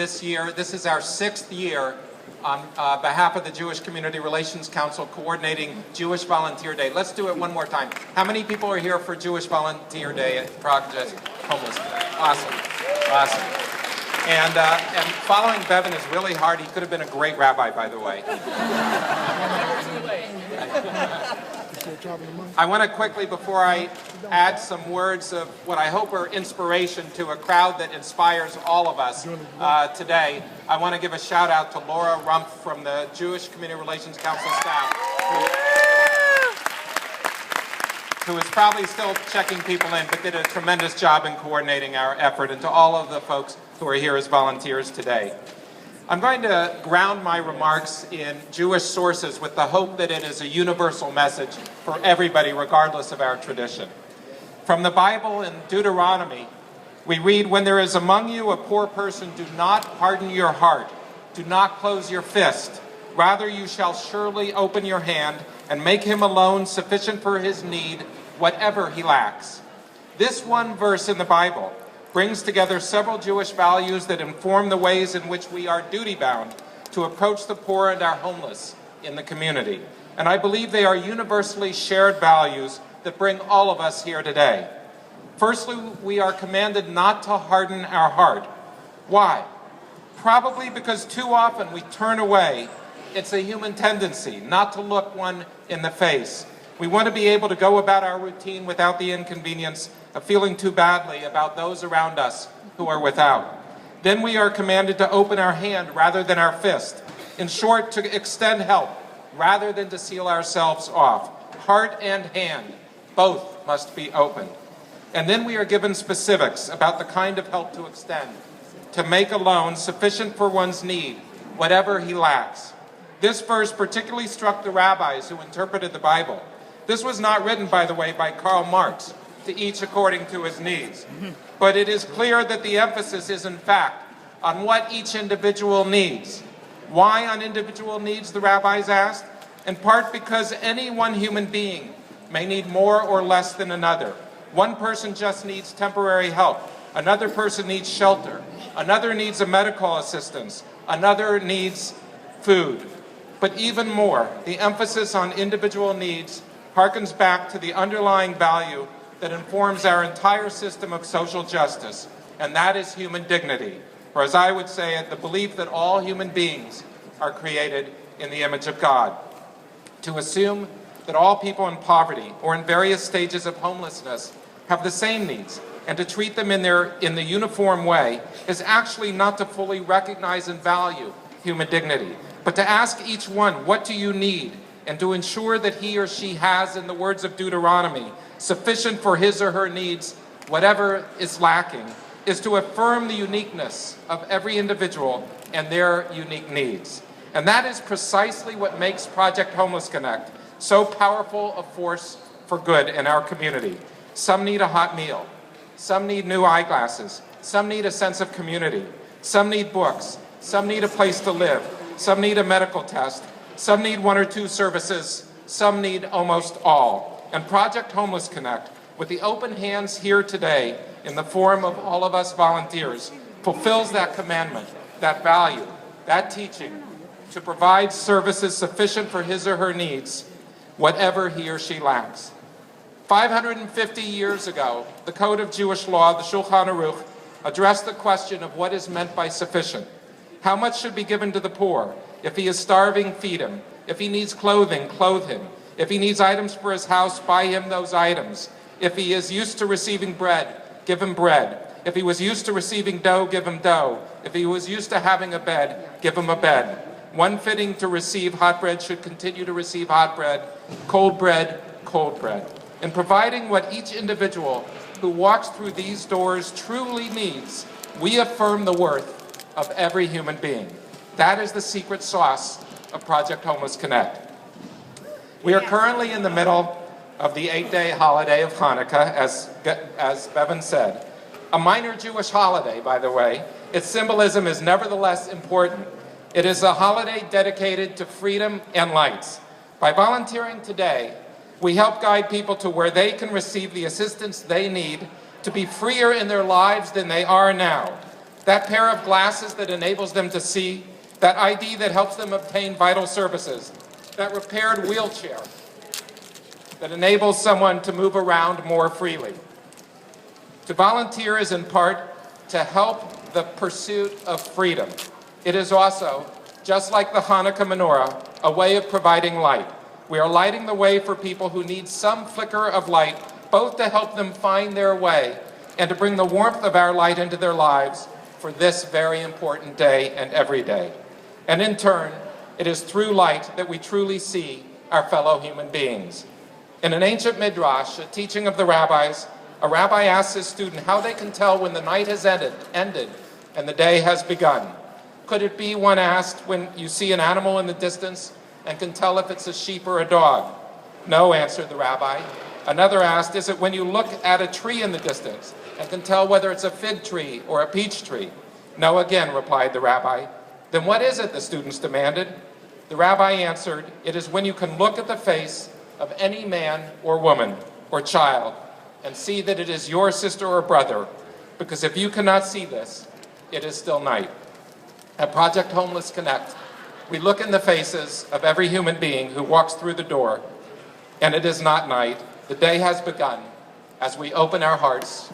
This year, this is our 6th year on behalf of the Jewish Community Relations Council coordinating Jewish Volunteer Day. Let's do it one more time. How many people are here for Jewish Volunteer Day at Project Homeless? Awesome. Awesome. And following Bevan is really hard. He could have been a great rabbi, by the way. I want to quickly, before I add some words of what I hope are inspiration to a crowd that inspires all of us today, I want to give a shout out to Laura Rumpf from the Jewish Community Relations Council staff, who is probably still checking people in, but did a tremendous job in coordinating our effort, and to all of the folks who are here as volunteers today. I'm going to ground my remarks in Jewish sources with the hope that it is a universal message for everybody, regardless of our tradition. From the Bible in Deuteronomy, we read, "When there is among you a poor person, do not harden your heart, do not close your fist. Rather you shall surely open your hand and make him alone sufficient for his need, whatever he lacks." This one verse in the Bible brings together several Jewish values that inform the ways in which we are duty-bound to approach the poor and our homeless in the community. And I believe they are universally shared values that bring all of us here today. Firstly, we are commanded not to harden our heart. Why? Probably because too often we turn away. It's a human tendency not to look one in the face. We want to be able to go about our routine without the inconvenience of feeling too badly about those around us who are without. Then we are commanded to open our hand rather than our fist. In short, to extend help rather than to seal ourselves off. Heart and hand, both must be opened. And then we are given specifics about the kind of help to extend, to make alone sufficient for one's need, whatever he lacks. This verse particularly struck the rabbis who interpreted the Bible. This was not written, by the way, by Karl Marx, to each according to his needs. But it is clear that the emphasis is, in fact, on what each individual needs. Why on individual needs, the rabbis asked? In part because any one human being may need more or less than another. One person just needs temporary help. Another person needs shelter. Another needs a medical assistance. Another needs food. But even more, the emphasis on individual needs harkens back to the underlying value that informs our entire system of social justice, and that is human dignity, or as I would say it, the belief that all human beings are created in the image of God. To assume that all people in poverty or in various stages of homelessness have the same needs, and to treat them in the uniform way, is actually not to fully recognize and value human dignity, but to ask each one, what do you need? And to ensure that he or she has, in the words of Deuteronomy, sufficient for his or her needs, whatever is lacking, is to affirm the uniqueness of every individual and their unique needs. And that is precisely what makes Project Homeless Connect so powerful a force for good in our community. Some need a hot meal. Some need new eyeglasses. Some need a sense of community. Some need books. Some need a place to live. Some need a medical test. Some need one or two services. Some need almost all. And Project Homeless Connect, with the open hands here today in the form of all of us volunteers, fulfills that commandment, that value, that teaching, to provide services sufficient for his or her needs, whatever he or she lacks. 550 years ago, the Code of Jewish Law, the Shulchan Aruch, addressed the question of what is meant by sufficient. How much should be given to the poor? If he is starving, feed him. If he needs clothing, clothe him. If he needs items for his house, buy him those items. If he is used to receiving bread, give him bread. If he was used to receiving dough, give him dough. If he was used to having a bed, give him a bed. One fitting to receive hot bread should continue to receive hot bread, cold bread, cold bread. In providing what each individual who walks through these doors truly needs, we affirm the worth of every human being. That is the secret sauce of Project Homeless Connect. We are currently in the middle of the 8-day holiday of Hanukkah, as Bevan said. A minor Jewish holiday, by the way. Its symbolism is nevertheless important. It is a holiday dedicated to freedom and lights. By volunteering today, we help guide people to where they can receive the assistance they need to be freer in their lives than they are now, That pair of glasses that enables them to see, that ID that helps them obtain vital services, that repaired wheelchair that enables someone to move around more freely. To volunteer is in part to help the pursuit of freedom. It is also, just like the Hanukkah menorah, a way of providing light. We are lighting the way for people who need some flicker of light, both to help them find their way and to bring the warmth of our light into their lives for this very important day and every day. And in turn, it is through light that we truly see our fellow human beings. In an ancient midrash, a teaching of the rabbis, a rabbi asks his student how they can tell when the night has ended and the day has begun. Could it be, one asked, when you see an animal in the distance and can tell if it's a sheep or a dog? No, answered the rabbi. Another asked, is it when you look at a tree in the distance and can tell whether it's a fig tree or a peach tree? No, again, replied the rabbi. Then what is it, the students demanded? The rabbi answered, it is when you can look at the face of any man or woman or child and see that it is your sister or brother, because if you cannot see this, it is still night. At Project Homeless Connect, we look in the faces of every human being who walks through the door, and it is not night. The day has begun as we open our hearts